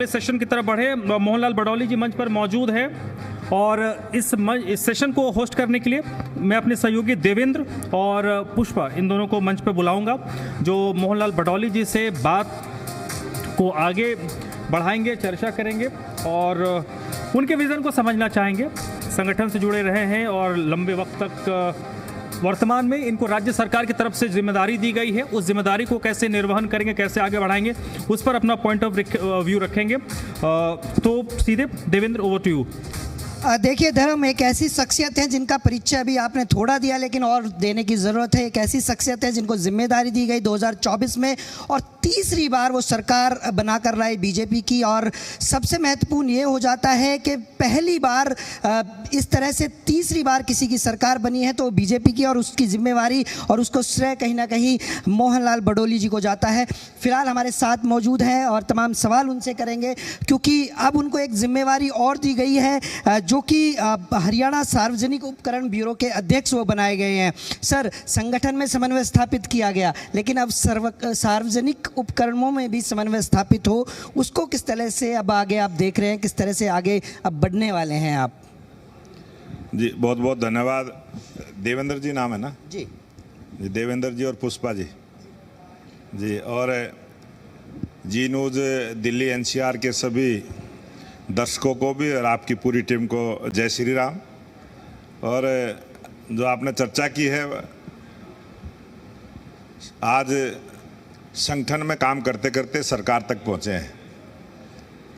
Session की तरफ बढ़े। मोहनलाल बडौली जी मंच पर मौजूद है और इस सेशन को होस्ट करने के लिए मैं अपने सहयोगी देवेंद्र और पुष्पा इन दोनों को मंच पर बुलाऊंगा, जो मोहनलाल बडौली जी से बात को आगे बढ़ाएंगे, चर्चा करेंगे और उनके विज़न को समझना चाहेंगे। संगठन से जुड़े रहे हैं और लंबे वक्त तक वर्तमान में इनको राज्य सरकार की तरफ से जिम्मेदारी दी गई है। उस जिम्मेदारी को कैसे निर्वहन करेंगे, कैसे आगे बढ़ाएंगे, उस पर अपना पॉइंट ऑफ व्यू रखेंगे। तो सीधे देवेंद्र, ओवर टू यू। देखिए धर्म, एक ऐसी शख्सियत है जिनका परिचय अभी आपने थोड़ा दिया, लेकिन और देने की ज़रूरत है। एक ऐसी शख्सियत है जिनको जिम्मेदारी दी गई 2024 में और तीसरी बार वो सरकार बनाकर लाए बीजेपी की। और सबसे महत्वपूर्ण ये हो जाता है कि पहली बार इस तरह से तीसरी बार किसी की सरकार बनी है तो बीजेपी की, और उसकी जिम्मेवारी और उसको श्रेय कहीं ना कहीं मोहनलाल बडौली जी को जाता है। फिलहाल हमारे साथ मौजूद हैं और तमाम सवाल उनसे करेंगे, क्योंकि अब उनको एक जिम्मेवारी और दी गई है जो कि हरियाणा सार्वजनिक उपकरण ब्यूरो के अध्यक्ष वो बनाए गए हैं। सर, संगठन में समन्वय स्थापित किया गया, लेकिन अब सार्वजनिक उपकरणों में भी समन्वय स्थापित हो, उसको किस तरह से अब आगे आप देख रहे हैं, किस तरह से आगे अब बढ़ने वाले हैं आप? जी बहुत बहुत धन्यवाद। देवेंद्र जी नाम है ना? जी देवेंद्र जी और पुष्पा जी जी, और जी न्यूज़ दिल्ली एनसीआर के सभी दर्शकों को भी और आपकी पूरी टीम को जय श्री राम। और जो आपने चर्चा की है, आज संगठन में काम करते करते सरकार तक पहुँचे हैं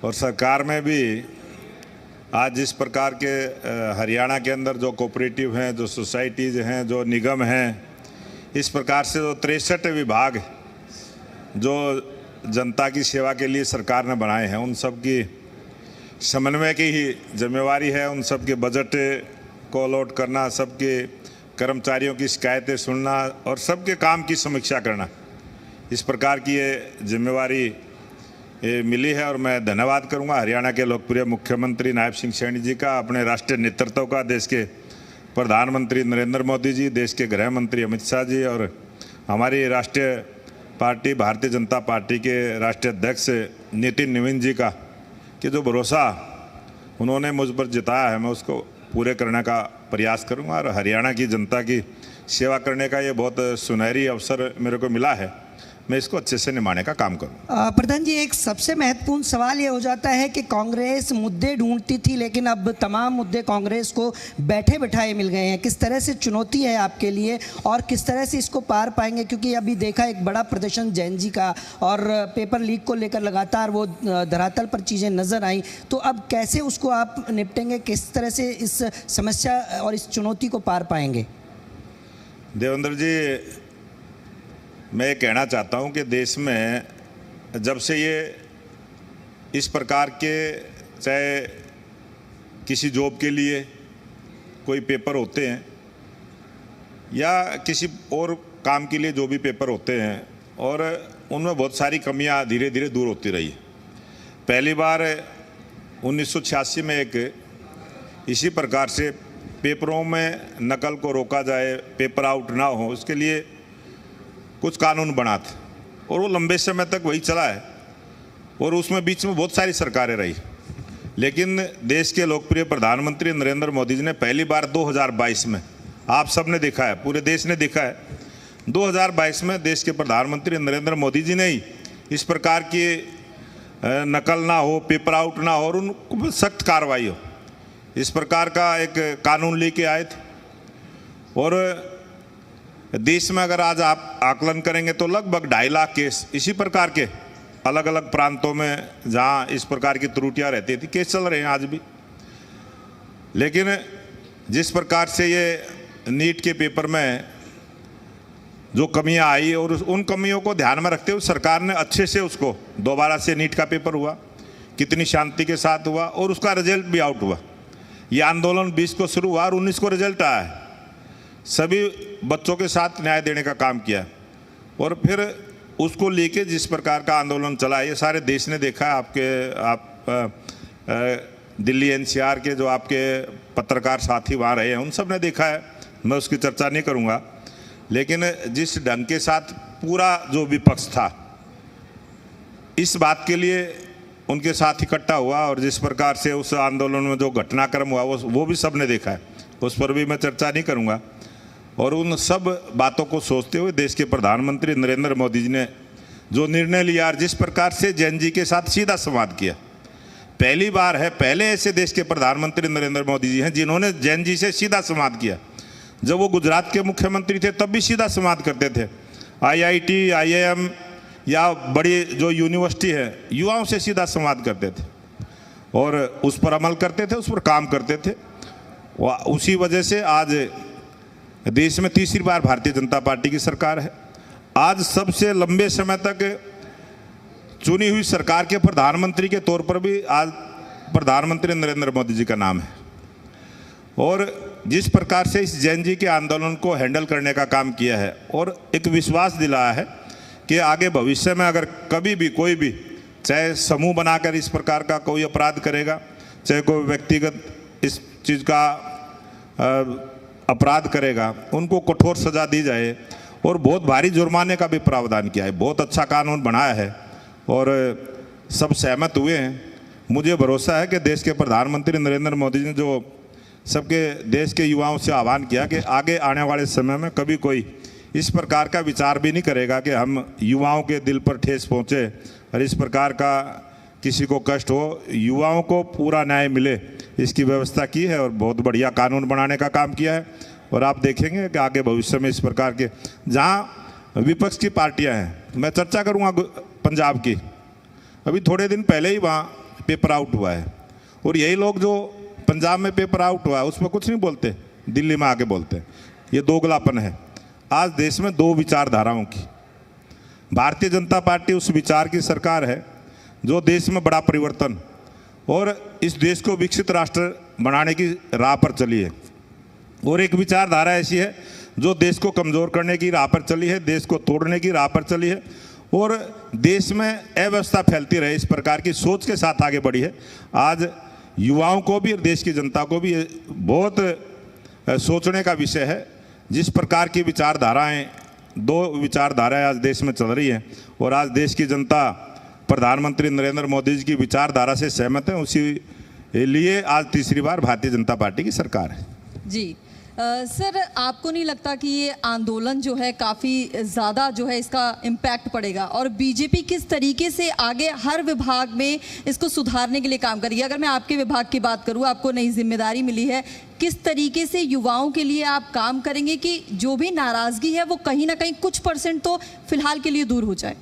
और सरकार में भी आज जिस प्रकार के हरियाणा के अंदर जो कोऑपरेटिव हैं, जो सोसाइटीज़ हैं, जो निगम हैं, इस प्रकार से जो 63 विभाग जो जनता की सेवा के लिए सरकार ने बनाए हैं, उन सब की समन्वय की ही जिम्मेवारी है। उन सब के बजट को अलॉट करना, सबके कर्मचारियों की शिकायतें सुनना और सबके काम की समीक्षा करना, इस प्रकार की ये जिम्मेवारी मिली है। और मैं धन्यवाद करूंगा हरियाणा के लोकप्रिय मुख्यमंत्री नायब सिंह सैनी जी का, अपने राष्ट्रीय नेतृत्व का, देश के प्रधानमंत्री नरेंद्र मोदी जी, देश के गृह मंत्री अमित शाह जी और हमारी राष्ट्रीय पार्टी भारतीय जनता पार्टी के राष्ट्रीय अध्यक्ष नितिन नवीन जी का, कि जो भरोसा उन्होंने मुझ पर जताया है, मैं उसको पूरे करने का प्रयास करूंगा। और हरियाणा की जनता की सेवा करने का ये बहुत सुनहरी अवसर मेरे को मिला है, मैं इसको अच्छे से निभाने का काम करूं। प्रधान जी, एक सबसे महत्वपूर्ण सवाल ये हो जाता है कि कांग्रेस मुद्दे ढूंढती थी, लेकिन अब तमाम मुद्दे कांग्रेस को बैठे बैठाए मिल गए हैं। किस तरह से चुनौती है आपके लिए और किस तरह से इसको पार पाएंगे? क्योंकि अभी देखा एक बड़ा प्रदर्शन जैन जी का और पेपर लीक को लेकर लगातार वो धरातल पर चीज़ें नज़र आई, तो अब कैसे उसको आप निपटेंगे? किस तरह से इस समस्या और इस चुनौती को पार पाएंगे? देवेंद्र जी, मैं ये कहना चाहता हूँ कि देश में जब से ये इस प्रकार के, चाहे किसी जॉब के लिए कोई पेपर होते हैं या किसी और काम के लिए जो भी पेपर होते हैं, और उनमें बहुत सारी कमियां धीरे धीरे दूर होती रही। पहली बार 1986 में एक इसी प्रकार से पेपरों में नकल को रोका जाए, पेपर आउट ना हो, उसके लिए कुछ कानून बना थे और वो लंबे समय तक वही चला है। और उसमें बीच में बहुत सारी सरकारें रही, लेकिन देश के लोकप्रिय प्रधानमंत्री नरेंद्र मोदी जी ने पहली बार 2022 में, आप सब ने देखा है, पूरे देश ने देखा है, 2022 में देश के प्रधानमंत्री नरेंद्र मोदी जी ने ही इस प्रकार की नकल ना हो, पेपर आउट ना हो और उनको सख्त कार्रवाई हो, इस प्रकार का एक कानून लेके आए थे। और देश में अगर आज आप आकलन करेंगे तो लगभग 2.5 लाख केस इसी प्रकार के अलग अलग प्रांतों में, जहां इस प्रकार की त्रुटियां रहती थी, केस चल रहे हैं आज भी। लेकिन जिस प्रकार से ये नीट के पेपर में जो कमियां आई और उन कमियों को ध्यान में रखते हुए सरकार ने अच्छे से उसको, दोबारा से नीट का पेपर हुआ, कितनी शांति के साथ हुआ और उसका रिजल्ट भी आउट हुआ। ये आंदोलन 20 को शुरू हुआ और 19 को रिजल्ट आया है। सभी बच्चों के साथ न्याय देने का काम किया और फिर उसको लेके जिस प्रकार का आंदोलन चला, ये सारे देश ने देखा है। दिल्ली एनसीआर के जो आपके पत्रकार साथी वहाँ रहे हैं, उन सब ने देखा है, मैं उसकी चर्चा नहीं करूँगा। लेकिन जिस ढंग के साथ पूरा जो विपक्ष था, इस बात के लिए उनके साथ इकट्ठा हुआ और जिस प्रकार से उस आंदोलन में जो घटनाक्रम हुआ वो भी सबने देखा है, उस पर भी मैं चर्चा नहीं करूँगा। और उन सब बातों को सोचते हुए देश के प्रधानमंत्री नरेंद्र मोदी जी ने जो निर्णय लिया और जिस प्रकार से जैन जी के साथ सीधा संवाद किया, पहली बार है, पहले ऐसे देश के प्रधानमंत्री नरेंद्र मोदी जी हैं जिन्होंने जैन जी से सीधा संवाद किया। जब वो गुजरात के मुख्यमंत्री थे तब भी सीधा संवाद करते थे, IIT IIM या बड़ी जो यूनिवर्सिटी है युवाओं से सीधा संवाद करते थे और उस पर अमल करते थे, उस पर काम करते थे। उसी वजह से आज देश में तीसरी बार भारतीय जनता पार्टी की सरकार है। आज सबसे लंबे समय तक चुनी हुई सरकार के प्रधानमंत्री के तौर पर भी आज प्रधानमंत्री नरेंद्र मोदी जी का नाम है और जिस प्रकार से इस जैन जी के आंदोलन को हैंडल करने का काम किया है और एक विश्वास दिलाया है कि आगे भविष्य में अगर कभी भी कोई भी चाहे समूह बनाकर इस प्रकार का कोई अपराध करेगा, चाहे कोई व्यक्तिगत इस चीज़ का अपराध करेगा, उनको कठोर सजा दी जाए और बहुत भारी जुर्माने का भी प्रावधान किया है। बहुत अच्छा कानून बनाया है और सब सहमत हुए हैं। मुझे भरोसा है कि देश के प्रधानमंत्री नरेंद्र मोदी जी ने जो सबके देश के युवाओं से आह्वान किया कि आगे आने वाले समय में कभी कोई इस प्रकार का विचार भी नहीं करेगा कि हम युवाओं के दिल पर ठेस पहुँचे और इस प्रकार का किसी को कष्ट हो, युवाओं को पूरा न्याय मिले, इसकी व्यवस्था की है और बहुत बढ़िया कानून बनाने का काम किया है। और आप देखेंगे कि आगे भविष्य में इस प्रकार के जहाँ विपक्ष की पार्टियाँ हैं, मैं चर्चा करूँगा पंजाब की, अभी थोड़े दिन पहले ही वहाँ पेपर आउट हुआ है और यही लोग जो पंजाब में पेपर आउट हुआ है उस पर कुछ नहीं बोलते, दिल्ली में आके बोलते हैं। ये दोगलापन है। आज देश में दो विचारधाराओं की, भारतीय जनता पार्टी उस विचार की सरकार है जो देश में बड़ा परिवर्तन और इस देश को विकसित राष्ट्र बनाने की राह पर चली है, और एक विचारधारा ऐसी है जो देश को कमज़ोर करने की राह पर चली है, देश को तोड़ने की राह पर चली है और देश में अव्यवस्था फैलती रहे, इस प्रकार की सोच के साथ आगे बढ़ी है। आज युवाओं को भी और देश की जनता को भी बहुत सोचने का विषय है। जिस प्रकार की विचारधाराएं, दो विचारधाराएं आज देश में चल रही हैं और आज देश की जनता प्रधानमंत्री नरेंद्र मोदी जी की विचारधारा से सहमत है, उसी लिए आज तीसरी बार भारतीय जनता पार्टी की सरकार है। जी सर, आपको नहीं लगता कि ये आंदोलन जो है काफ़ी ज़्यादा जो है इसका इम्पैक्ट पड़ेगा और बीजेपी किस तरीके से आगे हर विभाग में इसको सुधारने के लिए काम करेगी? अगर मैं आपके विभाग की बात करूँ, आपको नई जिम्मेदारी मिली है, किस तरीके से युवाओं के लिए आप काम करेंगे कि जो भी नाराज़गी है वो कहीं ना कहीं कुछ % तो फिलहाल के लिए दूर हो जाए?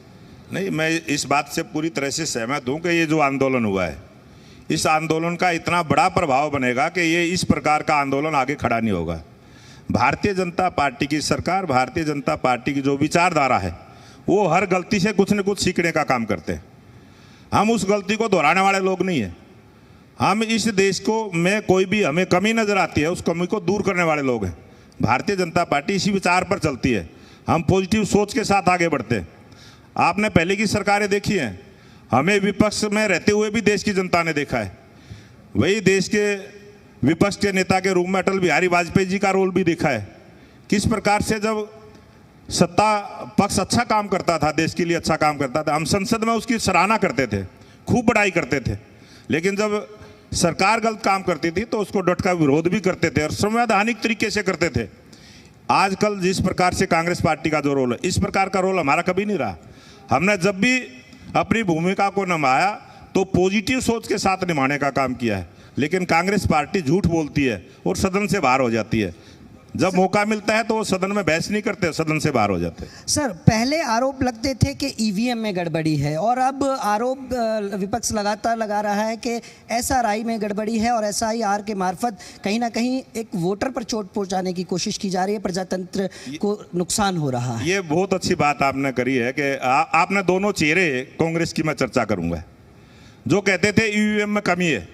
नहीं, मैं इस बात से पूरी तरह से सहमत हूँ कि ये जो आंदोलन हुआ है, इस आंदोलन का इतना बड़ा प्रभाव बनेगा कि ये इस प्रकार का आंदोलन आगे खड़ा नहीं होगा। भारतीय जनता पार्टी की सरकार, भारतीय जनता पार्टी की जो विचारधारा है वो हर गलती से कुछ न कुछ सीखने का काम करते हैं। हम उस गलती को दोहराने वाले लोग नहीं हैं। हम इस देश को में कोई भी हमें कमी नज़र आती है उस कमी को दूर करने वाले लोग हैं। भारतीय जनता पार्टी इसी विचार पर चलती है। हम पॉजिटिव सोच के साथ आगे बढ़ते हैं। आपने पहले की सरकारें देखी हैं, हमें विपक्ष में रहते हुए भी देश की जनता ने देखा है। वही देश के विपक्ष के नेता के रूप में अटल बिहारी वाजपेयी जी का रोल भी देखा है। किस प्रकार से जब सत्ता पक्ष अच्छा काम करता था, देश के लिए अच्छा काम करता था, हम संसद में उसकी सराहना करते थे, खूब बड़ाई करते थे, लेकिन जब सरकार गलत काम करती थी तो उसको डट का विरोध भी करते थे और संवैधानिक तरीके से करते थे। आजकल जिस प्रकार से कांग्रेस पार्टी का जो रोल है, इस प्रकार का रोल हमारा कभी नहीं रहा। हमने जब भी अपनी भूमिका को निभाया तो पॉजिटिव सोच के साथ निभाने का काम किया है, लेकिन कांग्रेस पार्टी झूठ बोलती है और सदन से बाहर हो जाती है। जब मौका मिलता है तो वो सदन में बहस नहीं करते, सदन से बाहर हो जाते हैं। सर, पहले आरोप लगते थे कि ईवीएम में गड़बड़ी है और अब आरोप विपक्ष लगातार लगा रहा है कि एसआरआई में गड़बड़ी है और एसआईआर के मार्फत कहीं ना कहीं एक वोटर पर चोट पहुंचाने की कोशिश की जा रही है, प्रजातंत्र को नुकसान हो रहा है। ये बहुत अच्छी बात आपने करी है कि आपने दोनों चेहरे कांग्रेस की मैं चर्चा करूंगा। जो कहते थे ईवीएम में कमी है,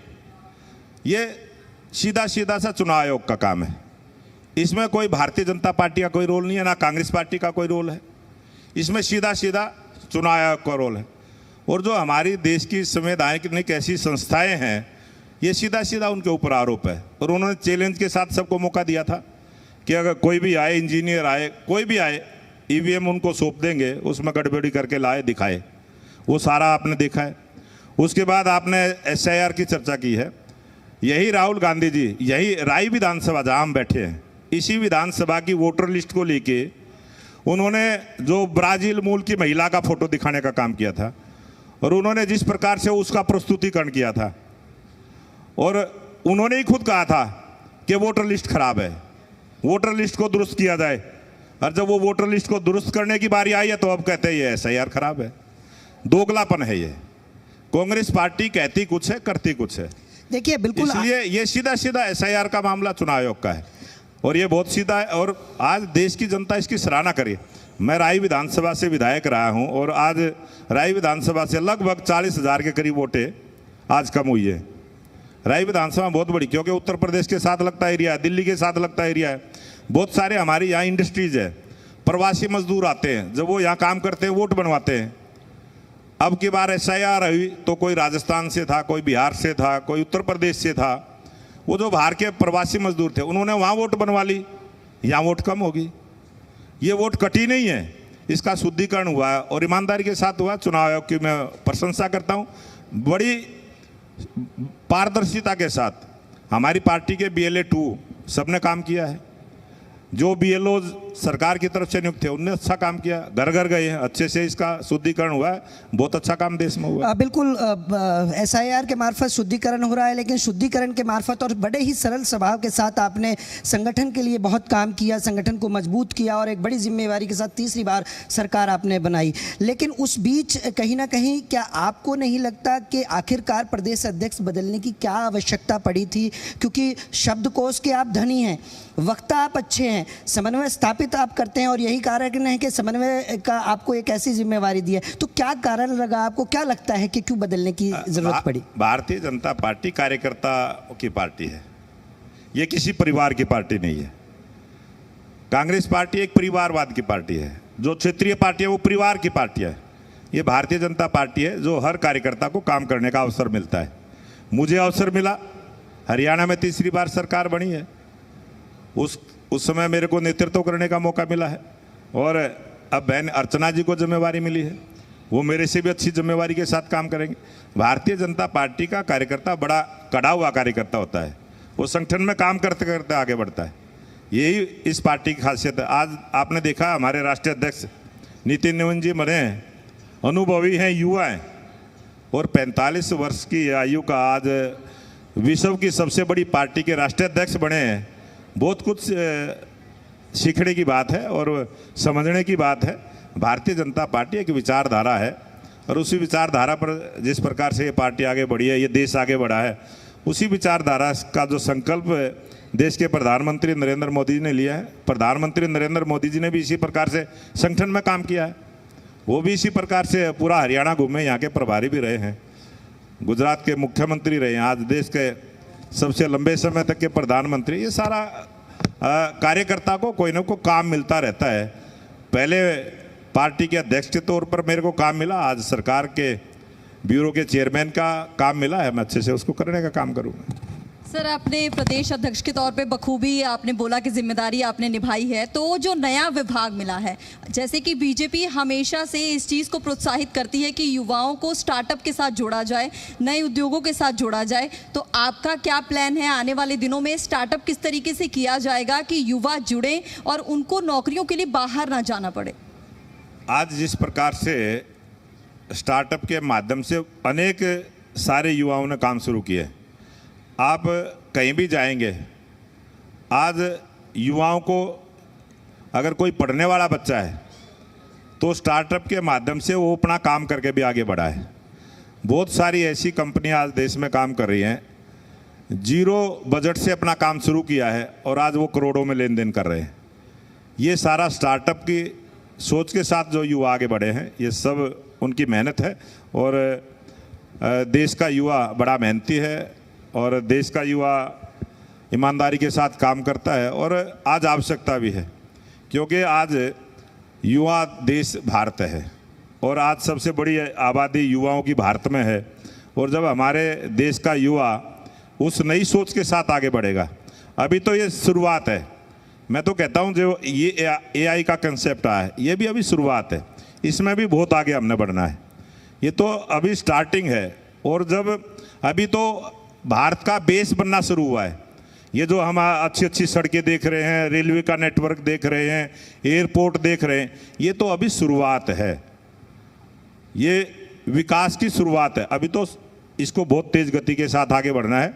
ये सीधा सीधा सा चुनाव आयोग का काम है। इसमें कोई भारतीय जनता पार्टी का कोई रोल नहीं है, ना कांग्रेस पार्टी का कोई रोल है। इसमें सीधा सीधा चुनाव आयोग का रोल है। और जो हमारी देश की संवैधानिक ऐसी संस्थाएं हैं, ये सीधा सीधा उनके ऊपर आरोप है। और उन्होंने चैलेंज के साथ सबको मौका दिया था कि अगर कोई भी आए, इंजीनियर आए, कोई भी आए, ईवीएम उनको सौंप देंगे, उसमें गड़बड़ी करके लाए दिखाए। वो सारा आपने देखा है। उसके बाद आपने SIR की चर्चा की है। यही राहुल गांधी जी, यही राय विधानसभा जहाँ हम बैठे हैं, इसी विधानसभा की वोटर लिस्ट को लेके उन्होंने जो ब्राज़ील मूल की महिला का फोटो दिखाने का काम किया था और उन्होंने जिस प्रकार से उसका प्रस्तुतिकरण किया था, और उन्होंने ही खुद कहा था कि वोटर लिस्ट खराब है, वोटर लिस्ट को दुरुस्त किया जाए। और जब वो वोटर लिस्ट को दुरुस्त करने की बारी आई है तो अब कहते हैं ये SIR खराब है। दोगलापन है ये। कांग्रेस पार्टी कहती कुछ है, करती कुछ है। देखिए बिल्कुल, इसलिए ये सीधा सीधा SIR का मामला चुनाव आयोग का है और ये बहुत सीधा है और आज देश की जनता इसकी सराहना करे। मैं राय विधानसभा से विधायक रहा हूं और आज राय विधानसभा से लगभग 40,000 के करीब वोटें आज कम हुई है। राय विधानसभा बहुत बड़ी, क्योंकि उत्तर प्रदेश के साथ लगता एरिया है, दिल्ली के साथ लगता एरिया है, बहुत सारे हमारी यहाँ इंडस्ट्रीज है, प्रवासी मजदूर आते हैं, जब वो यहाँ काम करते हैं वोट बनवाते हैं। अब की बार SIR हुई तो कोई राजस्थान से था, कोई बिहार से था, कोई उत्तर प्रदेश से था, वो जो बाहर के प्रवासी मजदूर थे उन्होंने वहाँ वोट बनवा ली, यहाँ वोट कम होगी। ये वोट कटी नहीं है, इसका शुद्धिकरण हुआ है और ईमानदारी के साथ हुआ। चुनाव आयोग की मैं प्रशंसा करता हूँ, बड़ी पारदर्शिता के साथ हमारी पार्टी के BLA 2 सबने काम किया है। जो BLO सरकार की तरफ से नियुक्त थे उनने अच्छा काम किया, घर घर गए हैं, अच्छे से इसका शुद्धिकरण हुआ है, बहुत अच्छा काम देश में हुआ है। बिल्कुल SIR के मार्फत शुद्धिकरण हो रहा है, लेकिन शुद्धिकरण के मार्फत और बड़े ही सरल स्वभाव के साथ आपने संगठन के लिए बहुत काम किया, संगठन को मजबूत किया और एक बड़ी जिम्मेवारी के साथ तीसरी बार सरकार आपने बनाई। लेकिन उस बीच कहीं ना कहीं क्या आपको नहीं लगता कि आखिरकार प्रदेश अध्यक्ष बदलने की क्या आवश्यकता पड़ी थी? क्योंकि शब्दकोश के आप धनी हैं, वक्ता आप अच्छे हैं, समन्वय स्थापित आप करते हैं और यही कारण है कि समन्वय का आपको एक ऐसी जिम्मेवारी दी है। तो क्या कारण लगा आपको, क्या लगता है कि क्यों बदलने की जरूरत पड़ी? भारतीय जनता पार्टी कार्यकर्ता की पार्टी है, ये किसी परिवार की पार्टी नहीं है। कांग्रेस पार्टी एक परिवारवाद की पार्टी है, जो क्षेत्रीय पार्टी है वो परिवार की पार्टी है। ये भारतीय जनता पार्टी है जो हर कार्यकर्ता को काम करने का अवसर मिलता है। मुझे अवसर मिला, हरियाणा में तीसरी बार सरकार बनी है, उस समय मेरे को नेतृत्व करने का मौका मिला है और अब बहन अर्चना जी को जिम्मेवारी मिली है, वो मेरे से भी अच्छी जिम्मेवारी के साथ काम करेंगे। भारतीय जनता पार्टी का कार्यकर्ता बड़ा कड़ा हुआ कार्यकर्ता होता है, वो संगठन में काम करते करते आगे बढ़ता है, यही इस पार्टी की खासियत है। आज आपने देखा हमारे राष्ट्रीय अध्यक्ष नितिन नवीन जी बने हैं, अनुभवी हैं, युवा हैं और 45 वर्ष की आयु का आज विश्व की सबसे बड़ी पार्टी के राष्ट्रीय अध्यक्ष बने हैं। बहुत कुछ सीखने की बात है और समझने की बात है। भारतीय जनता पार्टी एक विचारधारा है और उसी विचारधारा पर जिस प्रकार से ये पार्टी आगे बढ़ी है, ये देश आगे बढ़ा है, उसी विचारधारा का जो संकल्प देश के प्रधानमंत्री नरेंद्र मोदी जी ने लिया है। प्रधानमंत्री नरेंद्र मोदी जी ने भी इसी प्रकार से संगठन में काम किया है, वो भी इसी प्रकार से पूरा हरियाणा घूमे, यहाँ के प्रभारी भी रहे हैं, गुजरात के मुख्यमंत्री रहे हैं, आज देश के सबसे लंबे समय तक के प्रधानमंत्री। ये सारा कार्यकर्ता को कोई ना कोई काम मिलता रहता है। पहले पार्टी के अध्यक्ष के तौर पर मेरे को काम मिला, आज सरकार के ब्यूरो के चेयरमैन का काम मिला है, मैं अच्छे से उसको करने का काम करूँगा। सर, आपने प्रदेश अध्यक्ष के तौर पे बखूबी आपने बोला कि जिम्मेदारी आपने निभाई है। तो जो नया विभाग मिला है, जैसे कि बीजेपी हमेशा से इस चीज़ को प्रोत्साहित करती है कि युवाओं को स्टार्टअप के साथ जोड़ा जाए, नए उद्योगों के साथ जोड़ा जाए, तो आपका क्या प्लान है आने वाले दिनों में? स्टार्टअप किस तरीके से किया जाएगा कि युवा जुड़े और उनको नौकरियों के लिए बाहर ना जाना पड़े? आज जिस प्रकार से स्टार्टअप के माध्यम से अनेक सारे युवाओं ने काम शुरू किए, आप कहीं भी जाएंगे, आज युवाओं को अगर कोई पढ़ने वाला बच्चा है तो स्टार्टअप के माध्यम से वो अपना काम करके भी आगे बढ़ा है। बहुत सारी ऐसी कंपनियां आज देश में काम कर रही हैं, जीरो बजट से अपना काम शुरू किया है और आज वो करोड़ों में लेन देन कर रहे हैं। ये सारा स्टार्टअप की सोच के साथ जो युवा आगे बढ़े हैं, ये सब उनकी मेहनत है और देश का युवा बड़ा मेहनती है और देश का युवा ईमानदारी के साथ काम करता है और आज आवश्यकता भी है, क्योंकि आज युवा देश भारत है और आज सबसे बड़ी आबादी युवाओं की भारत में है। और जब हमारे देश का युवा उस नई सोच के साथ आगे बढ़ेगा, अभी तो ये शुरुआत है, मैं तो कहता हूँ जो ये AI का कंसेप्ट आया है, ये भी अभी शुरुआत है, इसमें भी बहुत आगे हमने बढ़ना है। ये तो अभी स्टार्टिंग है और जब अभी तो भारत का बेस बनना शुरू हुआ है, ये जो हम अच्छी अच्छी सड़कें देख रहे हैं, रेलवे का नेटवर्क देख रहे हैं, एयरपोर्ट देख रहे हैं, ये तो अभी शुरुआत है, ये विकास की शुरुआत है। अभी तो इसको बहुत तेज गति के साथ आगे बढ़ना है।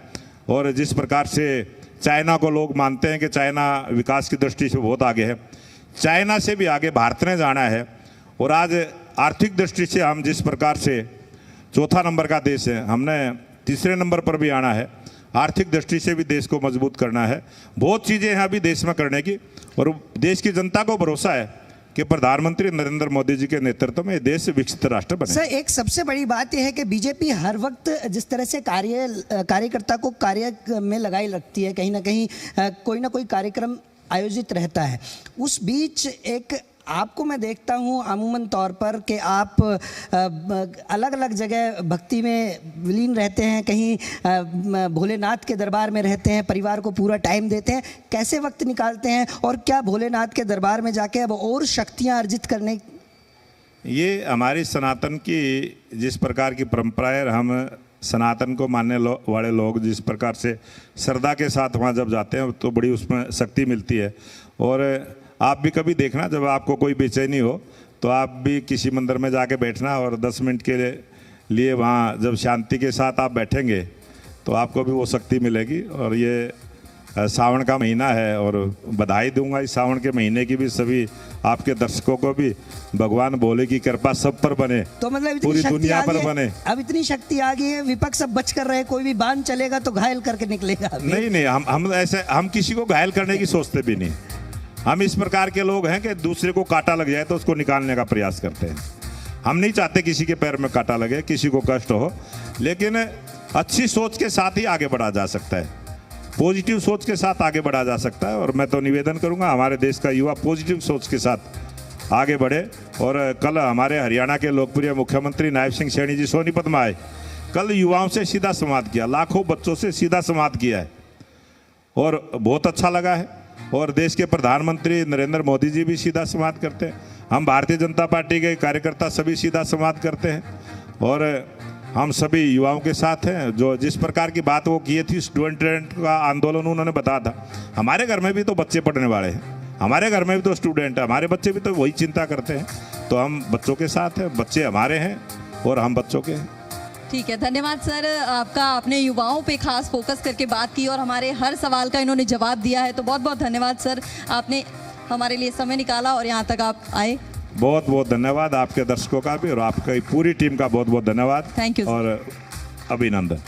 और जिस प्रकार से चाइना को लोग मानते हैं कि चाइना विकास की दृष्टि से बहुत आगे है, चाइना से भी आगे भारत ने जाना है। और आज आर्थिक दृष्टि से हम जिस प्रकार से चौथा नंबर का देश है, हमने तीसरे नंबर पर भी आना है। आर्थिक दृष्टि से भी देश को मजबूत करना है। बहुत चीज़ें हैं अभी देश में करने की, और देश की जनता को भरोसा है कि प्रधानमंत्री नरेंद्र मोदी जी के नेतृत्व में देश विकसित राष्ट्र बने। सर, एक सबसे बड़ी बात यह है कि बीजेपी हर वक्त जिस तरह से कार्यकर्ता को कार्य में लगाई रखती है, कहीं ना कहीं कोई ना कोई कार्यक्रम आयोजित रहता है। उस बीच एक आपको मैं देखता हूँ अमूमन तौर पर कि आप अलग अलग जगह भक्ति में विलीन रहते हैं, कहीं भोलेनाथ के दरबार में रहते हैं, परिवार को पूरा टाइम देते हैं। कैसे वक्त निकालते हैं, और क्या भोलेनाथ के दरबार में जाके अब और शक्तियाँ अर्जित करने? ये हमारी सनातन की जिस प्रकार की परंपरा है, हम सनातन को मानने वाले लोग जिस प्रकार से श्रद्धा के साथ वहाँ जब जाते हैं तो बड़ी उसमें शक्ति मिलती है। और आप भी कभी देखना, जब आपको कोई बेचैनी हो तो आप भी किसी मंदिर में जाके बैठना, और 10 मिनट के लिए वहाँ जब शांति के साथ आप बैठेंगे तो आपको भी वो शक्ति मिलेगी। और ये सावन का महीना है, और बधाई दूंगा इस सावन के महीने की भी सभी आपके दर्शकों को भी। भगवान भोले की कृपा सब पर बने, तो मतलब पूरी दुनिया पर बने। अब इतनी शक्ति आ गई है, विपक्ष सब बच कर रहे, कोई भी बांध चलेगा तो घायल करके निकलेगा। नहीं, हम किसी को घायल करने की सोचते भी नहीं। हम इस प्रकार के लोग हैं कि दूसरे को कांटा लग जाए तो उसको निकालने का प्रयास करते हैं। हम नहीं चाहते किसी के पैर में कांटा लगे, किसी को कष्ट हो, लेकिन अच्छी सोच के साथ ही आगे बढ़ा जा सकता है, पॉजिटिव सोच के साथ आगे बढ़ा जा सकता है। और मैं तो निवेदन करूंगा हमारे देश का युवा पॉजिटिव सोच के साथ आगे बढ़े। और कल हमारे हरियाणा के लोकप्रिय मुख्यमंत्री नायब सिंह सैनी जी सोनीपत में आए, कल युवाओं से सीधा संवाद किया, लाखों बच्चों से सीधा संवाद किया है, और बहुत अच्छा लगा है। और देश के प्रधानमंत्री नरेंद्र मोदी जी भी सीधा संवाद करते हैं, हम भारतीय जनता पार्टी के कार्यकर्ता सभी सीधा संवाद करते हैं, और हम सभी युवाओं के साथ हैं। जो जिस प्रकार की बात वो किए थी, स्टूडेंट का आंदोलन उन्होंने बताया था, हमारे घर में भी तो बच्चे पढ़ने वाले हैं, हमारे घर में भी तो स्टूडेंट है, हमारे बच्चे भी तो वही चिंता करते हैं। तो हम बच्चों के साथ हैं, बच्चे हमारे हैं और हम बच्चों के हैं। ठीक है, धन्यवाद सर आपका। आपने युवाओं पे खास फोकस करके बात की और हमारे हर सवाल का इन्होंने जवाब दिया है, तो बहुत बहुत धन्यवाद सर, आपने हमारे लिए समय निकाला और यहाँ तक आप आए। बहुत बहुत धन्यवाद आपके दर्शकों का भी, और आपकी पूरी टीम का बहुत बहुत धन्यवाद। थैंक यू और अभिनंदन।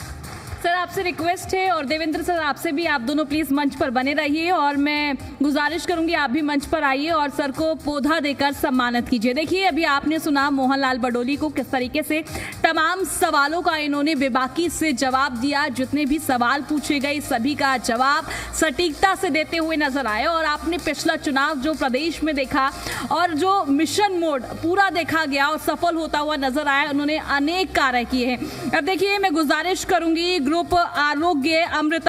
सर आपसे रिक्वेस्ट है, और देवेंद्र सर आपसे भी, आप दोनों प्लीज मंच पर बने रहिए, और मैं गुजारिश करूंगी आप भी मंच पर आइए और सर को पौधा देकर सम्मानित कीजिए। देखिए अभी आपने सुना मोहनलाल बडोली को किस तरीके से तमाम सवालों का इन्होंने बेबाकी से जवाब दिया, जितने भी सवाल पूछे गए सभी का जवाब सटीकता से देते हुए नजर आए। और आपने पिछला चुनाव जो प्रदेश में देखा और जो मिशन मोड पूरा देखा गया और सफल होता हुआ नजर आया, उन्होंने अनेक कार्य किए हैं। अब देखिए मैं गुजारिश करूंगी ग्रुप आरोग्य अमृत